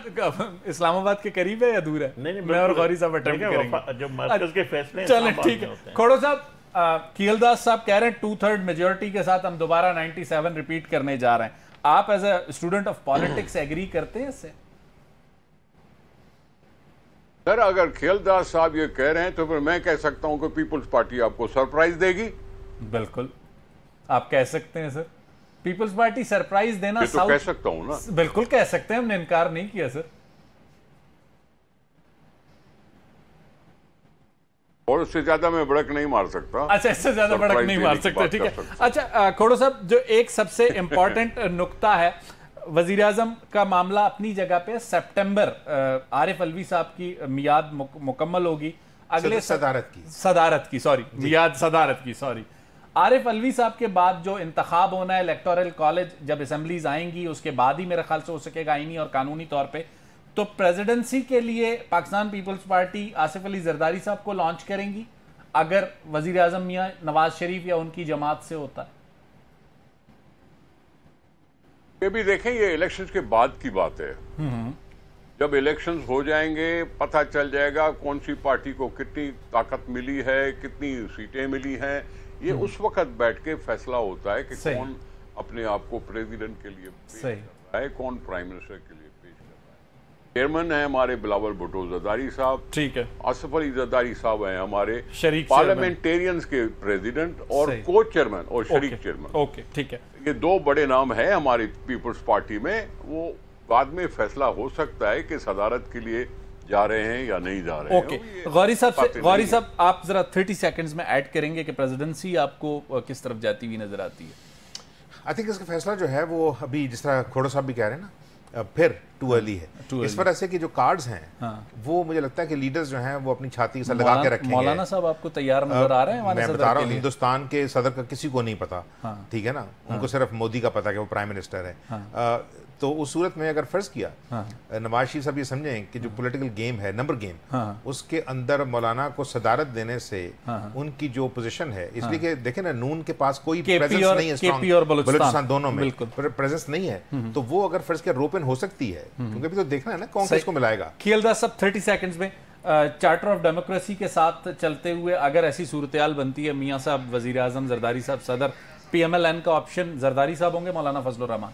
[SPEAKER 1] इस्लामाबाद के करीब है या दूर है?
[SPEAKER 2] नहीं,
[SPEAKER 1] मैं और गौरी साहब अटेम्प्ट करेंगे
[SPEAKER 2] जो मरकज के फैसले।
[SPEAKER 1] चलें ठीक है। खोड़ो साहब, खीलदास साहब कह रहे हैं 2/3 मेजॉरिटी के साथ हम दोबारा 97 रिपीट करने जा रहे हैं। आप as a student of politics agree करते हैं इससे?
[SPEAKER 3] सर, अगर खेलदास साहब ये कह रहे हैं तो फिर मैं कह सकता हूं कि पीपल्स पार्टी आपको सरप्राइज देगी।
[SPEAKER 1] बिल्कुल आप कह सकते हैं सर, पीपल्स पार्टी सरप्राइज देना
[SPEAKER 3] तो कह सकता हूं ना,
[SPEAKER 1] बिल्कुल कह सकते हैं, हमने इनकार नहीं किया सर।
[SPEAKER 3] और उससे ज्यादा मैं भड़क नहीं मार सकता।
[SPEAKER 1] अच्छा, इससे ज्यादा भड़क नहीं मार सकते, ठीक है। अच्छा खोड़ो साहब, जो एक सबसे इंपॉर्टेंट नुक्ता है, वजीर आजम का मामला अपनी जगह पे, सितंबर आरिफ अलवी साहब की मियाद मुकम्मल होगी, अगले सदारत की सॉरी आरिफ अलवी साहब के बाद जो इंतखाब होना है इलेक्टोरल कॉलेज, जब असेंबलीज आएंगी उसके बाद ही मेरे ख्याल से हो सकेगा आईनी और कानूनी तौर पे। तो प्रेसिडेंसी के लिए पाकिस्तान पीपल्स पार्टी आसिफ अली जरदारी साहब को लॉन्च करेंगी अगर वजीर आजम मियां नवाज शरीफ या उनकी जमात से होता है।
[SPEAKER 3] ये भी देखें, ये इलेक्शंस के बाद की बात है। जब इलेक्शंस हो जाएंगे पता चल जाएगा कौन सी पार्टी को कितनी ताकत मिली है, कितनी सीटें मिली हैं। ये उस वक्त बैठ के फैसला होता है कि कौन अपने आप को प्रेसिडेंट के लिए पेश कर रहा है, कौन प्राइम मिनिस्टर के लिए पेश कर रहा है। चेयरमैन है हमारे बिलावल भुट्टो जरदारी साहब, ठीक है। आसिफ अली जरदारी साहब हैं हमारे पार्लियामेंटेरियंस के प्रेसिडेंट और को चेयरमैन और शरीक चेयरमैन।
[SPEAKER 1] ओके, ठीक है।
[SPEAKER 3] ये 2 बड़े नाम हैं हमारी पीपल्स पार्टी में। वो बाद में फैसला हो सकता है कि सदारत के लिए जा रहे हैं या नहीं जा रहे हैं।
[SPEAKER 1] ओके, गौरी साहब आप जरा 30 सेकंड्स में ऐड करेंगे कि प्रेसिडेंसी आपको किस तरफ जाती हुई नजर आती है?
[SPEAKER 4] आई थिंक इसका फैसला जो है वो अभी जिस तरह खोड़ो साहब भी कह रहे हैं ना, फिर टू अर्ली है। इस वजह से कि जो कार्ड्स हैं वो मुझे लगता है कि लीडर्स जो हैं वो अपनी छाती के साथ लगा के रखेंगे।
[SPEAKER 1] मौलाना साहब आपको तैयार नजर आ रहे हैं?
[SPEAKER 4] मैं बता रहा हूँ, हिंदुस्तान के सदर का किसी को नहीं पता, ठीक है ना, उनको सिर्फ मोदी का पता कि वो प्राइम मिनिस्टर है। तो उस सूरत में अगर फर्ज किया नवाज शरीफ साहब ये समझें कि जो पॉलिटिकल गेम है, नंबर गेम, उसके अंदर मौलाना को सदारत देने से उनकी जो पोजीशन है, इसलिए कि देखें ना, नून के पास कोई प्रेजेंस नहीं है, स्ट्रांग बलूचिस्तान दोनों में प्रेजेंस नहीं है, तो वो अगर फर्ज किया रोपन हो सकती है, क्योंकि अभी तो देखना है ना कौन किसको मिलाएगा।
[SPEAKER 1] खीलदास साहब 30 सेकंड्स में, चार्टर ऑफ डेमोक्रेसी के साथ चलते हुए अगर ऐसी सूरत हाल बनती है, मियां साहब वजीर आजम, जरदारी साहब सदर, PMLN का ऑप्शन जरदारी साहब होंगे, मौलाना फजलुर रहमान?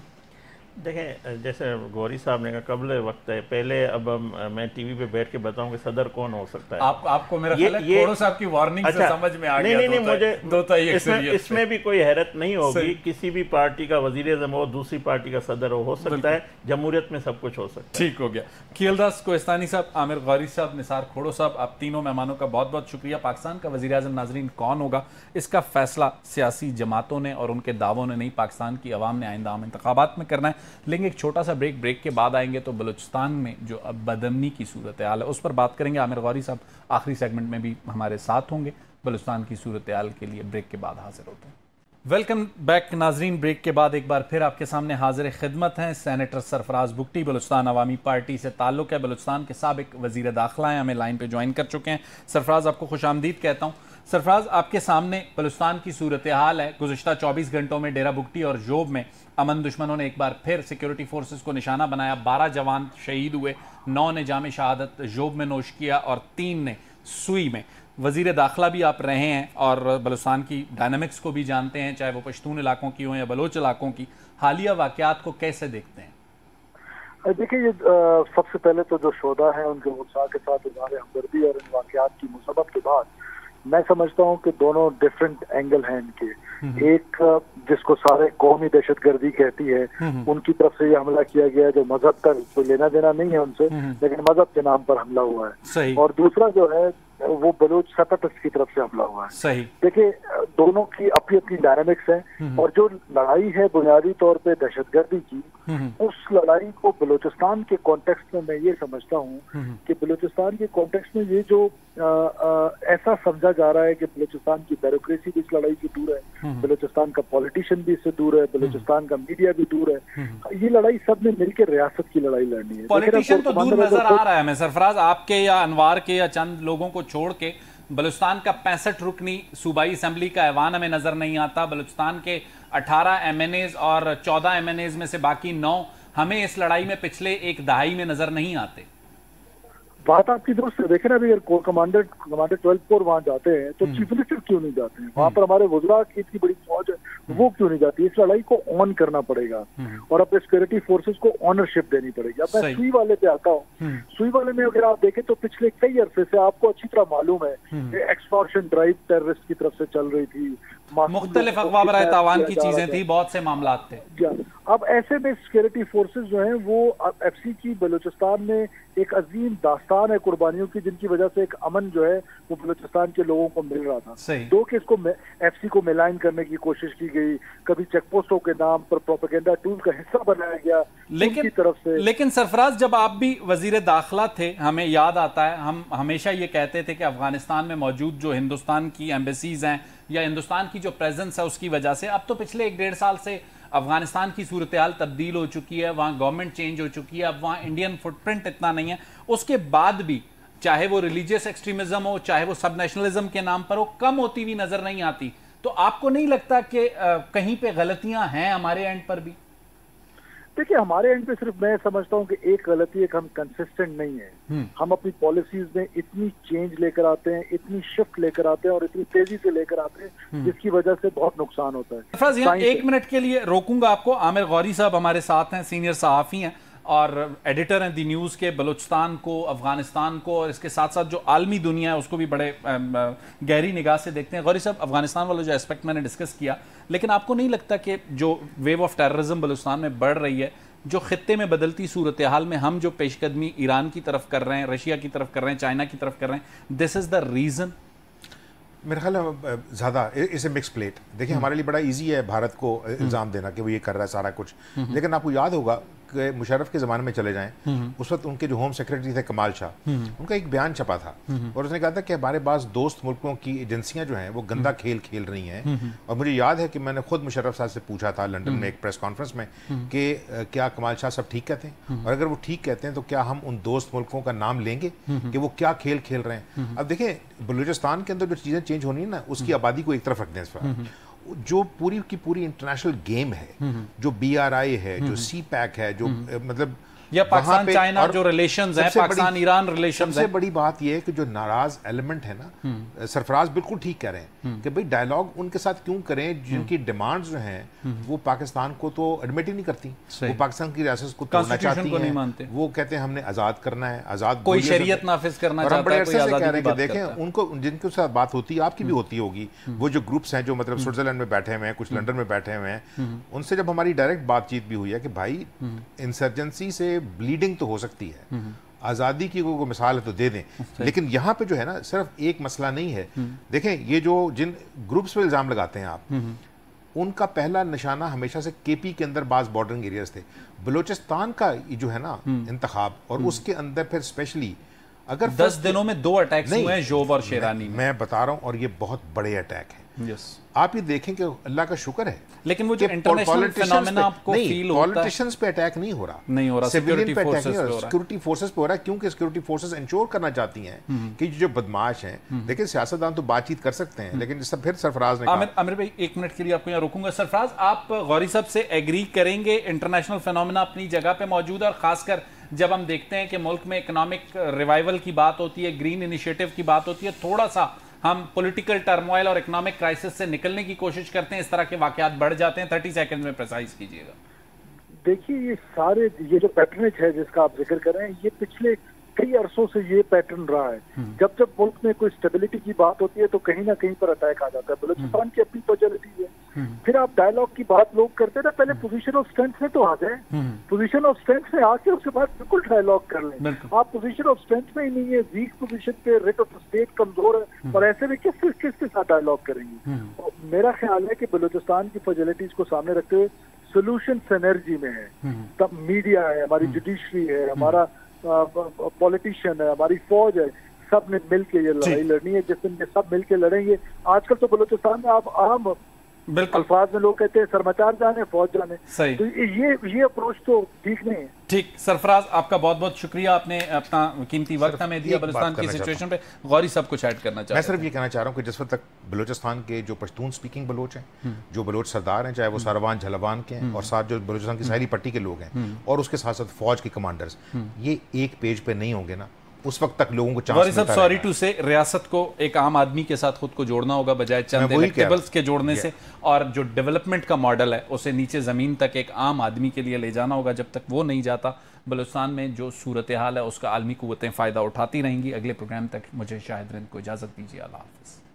[SPEAKER 2] देखें, जैसे गौरी साहब ने कहा कबल वक्त है, पहले अब मैं टीवी पे बैठ के बताऊं कि सदर कौन हो सकता है।
[SPEAKER 1] आपको मेरा ख्याल है खोड़ो साहब की वार्निंग से समझ में आ गया।
[SPEAKER 2] नहीं, मुझे इसमें भी कोई हैरत नहीं होगी। किसी भी पार्टी का वज़ीर-ए-आज़म हो, दूसरी पार्टी का सदर हो सकता है। जमहूरियत में सब कुछ हो सकता है।
[SPEAKER 1] ठीक हो गया। खियलदास कोहिस्तानी साहब, आमिर गौरी साहब, निसार खोड़ो साहब, आप तीनों मेहमानों का बहुत बहुत शुक्रिया। पाकिस्तान का वज़ीर-ए-आज़म नाज़रीन कौन होगा, इसका फैसला सियासी जमातों ने और उनके दावों ने नहीं, पाकिस्तान की अवाम ने आइंदा आम इंतखाबात में करना है। लेकिन एक छोटा ब्रेक के बाद आएंगे तो बलूचिस्तान में जो अब बदअमनी की सूरत हाल है उस पर बात करेंगे। आमिर गौरी साहब आखिरी सेगमेंट में भी हमारे साथ होंगे। बलूचिस्तान की सूरत हाल के लिए ब्रेक के बाद हाजिर होते हैं। वेलकम बैक नाजरीन। ब्रेक के बाद एक बार फिर आपके सामने हाजिर खिदमत हैं सेनेटर सरफराज बुगटी, बलूचिस्तान अवामी पार्टी से ताल्लुक़ है, बलूचिस्तान के साबिक वज़ीर दाखिला हैं, हमें लाइन पे ज्वाइन कर चुके हैं। सरफराज, आपको खुशामदीद कहता हूँ। सरफराज, आपके सामने बलूचिस्तान की सूरत हाल है। गुज़िश्ता 24 घंटों में डेरा बुगटी और जोब में अमन दुश्मनों ने एक बार फिर सिक्योरिटी फोर्सेस को निशाना बनाया। 12 जवान शहीद हुए, 9 ने जाम शहादत जोब में नोश किया और 3 ने सुई में। वज़ीर दाखिला भी आप रहे हैं और बलूचिस्तान की डायनामिक्स को भी जानते हैं, चाहे वो पश्तून इलाकों की हो या बलोच इलाकों की। हालिया वाक़यात को कैसे देखते हैं?
[SPEAKER 5] देखिए, ये सबसे पहले तो जो शोधा है उनके उत्साह के साथ इज़हार हमदर्दी और इन वाक़यात की मुसब्बत के बाद मैं समझता हूँ कि दोनों डिफरेंट एंगल हैं इनके। एक जिसको सारे कौमी दहशतगर्दी कहती है, उनकी तरफ से ये हमला किया गया जो मजहब का कोई लेना देना नहीं है उनसे, लेकिन मजहब के नाम पर हमला हुआ है। और दूसरा जो है वो बलूच सेपरेटिस्ट की तरफ से हमला हुआ है।
[SPEAKER 1] सही।
[SPEAKER 5] देखिए, दोनों की अपनी अपनी डायनामिक्स है और जो लड़ाई है बुनियादी तौर पे दहशतगर्दी की, उस लड़ाई को बलूचिस्तान के कॉन्टेक्स्ट में मैं ये समझता हूँ कि बलूचिस्तान के कॉन्टेक्स्ट में ये जो ऐसा समझा जा रहा है कि बलूचिस्तान की ब्यूरोक्रेसी भी इस लड़ाई से दूर है, बलूचिस्तान का पॉलिटिशियन भी इससे दूर है, बलूचिस्तान का मीडिया भी दूर है। ये लड़ाई सब ने मिलकर रियासत की लड़ाई लड़नी है।
[SPEAKER 1] पॉलिटिशियन तो दूर नजर आ रहा है हमें सरफराज, आपके या अनवार के या चंद लोगों को छोड़ के। बलूचिस्तान का 65 रुकनी सूबाई असेंबली का ऐवान हमें नजर नहीं आता। बलूचिस्तान के 18 MNAs और 14 MNAs में से बाकी 9 हमें इस लड़ाई में पिछले एक दहाई में नजर नहीं आते।
[SPEAKER 5] बात आपकी दुरुस्त है। देखे ना, अभी अगर कमांडर 12 कोर वहाँ जाते हैं तो चीफ मिनिस्टर क्यों नहीं जाते हैं? वहाँ पर हमारे वज़रा की इतनी बड़ी फौज है, वो क्यों नहीं जाती? इस लड़ाई को ऑन करना पड़ेगा और अपने सिक्योरिटी फोर्सेस को ऑनरशिप देनी पड़ेगी। अब मैं सुई वाले पे आता हूँ। सुई वाले में अगर आप देखें तो पिछले कई अरसे से आपको अच्छी तरह मालूम है कि एक्सटॉर्शन ड्राइव टेररिस्ट की तरफ से चल रही थी,
[SPEAKER 1] मुख्तलिफ अगवा बराए तावान की चीजें थी, बहुत से मामलात थे।
[SPEAKER 5] अब ऐसे में सिक्योरिटी फोर्सेस जो हैं वो FC की बलूचिस्तान में एक अजीम दास्तान है कुर्बानियों की, जिनकी वजह से एक अमन जो है वो बलूचिस्तान के लोगों को मिल रहा था। दो कि इसको FC को मिलाइन करने की कोशिश की गई, कभी चेकपोस्टों के नाम पर प्रोपेगेंडा टूल का हिस्सा बनाया गया उनकी तरफ से।
[SPEAKER 1] लेकिन सरफराज, जब आप भी वजीर दाखिला थे, हमें याद आता है हम हमेशा ये कहते थे कि अफगानिस्तान में मौजूद जो हिंदुस्तान की एम्बेसीज हैं या हिंदुस्तान की जो प्रेजेंस है उसकी वजह से, अब तो पिछले 1-1.5 साल से अफगानिस्तान की सूरत हाल तब्दील हो चुकी है, वहाँ गवर्नमेंट चेंज हो चुकी है, अब वहाँ इंडियन फुटप्रिंट इतना नहीं है। उसके बाद भी चाहे वो रिलीजियस एक्सट्रीमिज्म हो, चाहे वो सब नेशनलिज्म के नाम पर हो, कम होती हुई नजर नहीं आती। तो आपको नहीं लगता कि कहीं पे गलतियां हैं हमारे एंड पर भी?
[SPEAKER 5] देखिए, हमारे एंड पे सिर्फ मैं समझता हूँ कि एक गलती है कि हम कंसिस्टेंट नहीं है। हम अपनी पॉलिसीज में इतनी चेंज लेकर आते हैं, इतनी शिफ्ट लेकर आते हैं और इतनी तेजी से लेकर आते हैं जिसकी वजह से बहुत नुकसान होता है।
[SPEAKER 1] सरफराज, यहाँ 1 मिनट के लिए रोकूंगा आपको। आमिर गौरी साहब हमारे साथ हैं, सीनियर सहाफ़ी हैं और एडिटर हैं दी न्यूज़ के। बलूचिस्तान को, अफगानिस्तान को और इसके साथ साथ जो आलमी दुनिया है उसको भी बड़े गहरी निगाह से देखते हैं। गौरी साहब, अफगानिस्तान वाला जो एस्पेक्ट मैंने डिस्कस किया, लेकिन आपको नहीं लगता कि जो वेव ऑफ टेररिज्म बलूचिस्तान में बढ़ रही है, जो खित्ते में बदलती सूरत हाल में हम जो पेशकदमी ईरान की तरफ कर रहे हैं, रशिया की तरफ कर रहे हैं, चाइना की तरफ कर रहे हैं, दिस इज़ द रीज़न?
[SPEAKER 4] मेरा ख्याल है ज़्यादा इस ए मिक्स प्लेट। देखिए, हमारे लिए बड़ा इजी है भारत को इल्ज़ाम देना कि वो ये कर रहा है सारा कुछ, लेकिन आपको याद होगा कि मुशर्रफ के ज़माने में चले जाएं, उस वक्त उनके जो होम सेक्रेटरी थे कमाल शाह, उनका एक बयान छपा था और उसने कहा था कि हमारे पास दोस्त मुल्कों की एजेंसियां जो हैं वो गंदा खेल खेल रही हैं। और मुझे याद है कि मैंने खुद मुशर्रफ साहब से पूछा था लंदन में एक प्रेस कॉन्फ्रेंस में कि क्या कमाल शाह साहब ठीक कहते हैं, और अगर वो ठीक कहते हैं तो क्या हम उन दोस्त मुल्कों का नाम लेंगे कि वो क्या खेल खेल रहे हैं। अब देखें, बलूचिस्तान के अंदर जो चीज़ें चेंज होनी है ना, उसकी आबादी को एक तरफ रख दें इस पर। जो पूरी की पूरी इंटरनेशनल गेम है, जो BRI है, जो CPAC है, जो मतलब
[SPEAKER 1] या पाकिस्तान चाइना जो रिलेशंस है, पाकिस्तान ईरान रिलेशंस है।
[SPEAKER 4] सबसे बड़ी बात यह है कि जो नाराज एलिमेंट है ना, सरफराज बिल्कुल ठीक कह रहे हैं कि भाई डायलॉग उनके साथ क्यों करें जिनकी डिमांड्स जो हैं वो पाकिस्तान को तो एडमिट ही नहीं करती, वो पाकिस्तान की रियासत को तोड़ना चाहती हैं, वो कहते हैं हमने आज़ाद करना है, आज़ाद
[SPEAKER 1] कोई शरीयत नाफिज करना चाहता है, कोई आज़ादी की बात
[SPEAKER 4] देखें उनको जिनके साथ बात होती है, आपकी भी होती होगी, वो जो ग्रुप्स हैं जो मतलब स्विट्जरलैंड में बैठे हुए हैं, कुछ लंदन में बैठे हुए हैं, उनसे जब हमारी डायरेक्ट बातचीत भी हुई है कि भाई इंसर्जेंसी से ब्लीडिंग तो हो सकती है, आज़ादी की कोई मिसाल है तो दे दें, लेकिन यहाँ पे जो है ना सिर्फ एक मसला नहीं है। देखें ये जो जिन ग्रुप्स पे इल्ज़ाम लगाते हैं आप, उनका पहला निशाना हमेशा से केपी के अंदर बाज बॉर्डरिंग एरियाज थे, बलूचिस्तान का जो है ना इंतखाब और उसके अंदर फिर स्पेशली अगर
[SPEAKER 1] 10 दिनों में 2 अटैक्स हुए हैं जोब और शेरानी में।
[SPEAKER 4] मैं बता रहा हूँ और ये बहुत बड़े अटैक हैं। आप ये देखें कि अल्लाह का शुक्र है,
[SPEAKER 1] लेकिन वो जो इंटरनेशनल फिनोमेना आपको फील होता है,
[SPEAKER 4] पॉलिटिशियंस पे अटैक नहीं हो रहा,
[SPEAKER 1] सिक्योरिटी
[SPEAKER 4] फोर्सेस पे हो रहा है, क्योंकि सिक्योरिटी फोर्सेस इंश्योर करना चाहती हैं कि जो बदमाश हैं, देखिए सियासतदान तो बातचीत कर सकते हैं, लेकिन सब फिर सरफराज ने
[SPEAKER 1] आमिर भाई 1 मिनट के लिए आपको यहाँ रोकूंगा। सरफराज, आप गौरी साहब से एग्री करेंगे इंटरनेशनल फिनोमेना अपनी जगह पे मौजूद है, और खासकर जब हम देखते हैं कि मुल्क में इकोनॉमिक रिवाइवल की बात होती है, ग्रीन इनिशिएटिव की बात होती है, थोड़ा सा हम पॉलिटिकल टर्मोइल और इकोनॉमिक क्राइसिस से निकलने की कोशिश करते हैं, इस तरह के वाकयात बढ़ जाते हैं। 30 सेकंड में प्रिसाइज कीजिएगा।
[SPEAKER 5] देखिए ये जो पैटर्नेज है जिसका आप जिक्र कर रहे हैं, ये पिछले कई अरसों से ये पैटर्न रहा है। जब जब मुल्क में कोई स्टेबिलिटी की बात होती है तो कहीं ना कहीं पर अटैक आ जाता है। बलूचिस्तान की अपनी फ्रैजिलिटी है, फिर आप डायलॉग की बात लोग करते ना, पहले पोजीशन ऑफ स्ट्रेंथ में तो आ जाए, पोजीशन ऑफ स्ट्रेंथ में आके उसके बाद बिल्कुल डायलॉग कर लें। आप पोजीशन ऑफ स्ट्रेंथ में ही नहीं है, वीक पोजीशन पे, रेट ऑफ स्टेट कमजोर है, और ऐसे में किसके साथ डायलॉग करेंगे? मेरा ख्याल है कि बलूचिस्तान की फ्रैजिलिटीज को सामने रखते हुए सोल्यूशन सिनर्जी में है। तब मीडिया है, हमारी जुडिशरी है, हमारा पॉलिटिशियन है, हमारी फौज है, सब ने मिल के ये लड़ाई लड़नी है। जिस दिन ये सब मिल के लड़ेंगे, आजकल तो बलूचिस्तान में आप आम अल्फाज में लोग कहते हैं सरमाचार जाने फौज जाने,
[SPEAKER 1] सही।
[SPEAKER 5] तो ये अप्रोच तो ठीक नहीं है।
[SPEAKER 1] ठीक, सरफराज आपका बहुत बहुत शुक्रिया, आपने अपना कीमती वक्त हमें दिया बलूचिस्तान की सिचुएशन पे। गौरी सब कुछ ऐड करना चाहता हूं।
[SPEAKER 4] मैं सिर्फ ये कहना चाह रहा हूँ कि जिस वक्त तक बलूचिस्तान के जो पश्तून स्पीकिंग बलोच हैं, जो बलोच सरदार हैं, चाहे वो सारवान झलवान के हैं, और साथ जो बलूचिस्तान की साहली पट्टी के लोग हैं, और उसके साथ साथ फौज के कमांडर्स, ये एक पेज पे नहीं होंगे ना, उस वक्त तक लोगों को चांस मिलता रहेगा।
[SPEAKER 1] सॉरी टू से, रियासत को एक आम आदमी के साथ खुद को जोड़ना होगा बजाय चंद इलेक्टेबल्स के जोड़ने से, और जो डेवलपमेंट का मॉडल है उसे नीचे जमीन तक एक आम आदमी के लिए ले जाना होगा। जब तक वो नहीं जाता, बलूचिस्तान में जो सूरत हाल है उसका आलमी कुव्वतें फ़ायदा उठाती रहेंगी। अगले प्रोग्राम तक मुझे शाहिद रिंद को इजाज़त दीजिए। अल्लाह हाफ़िज़।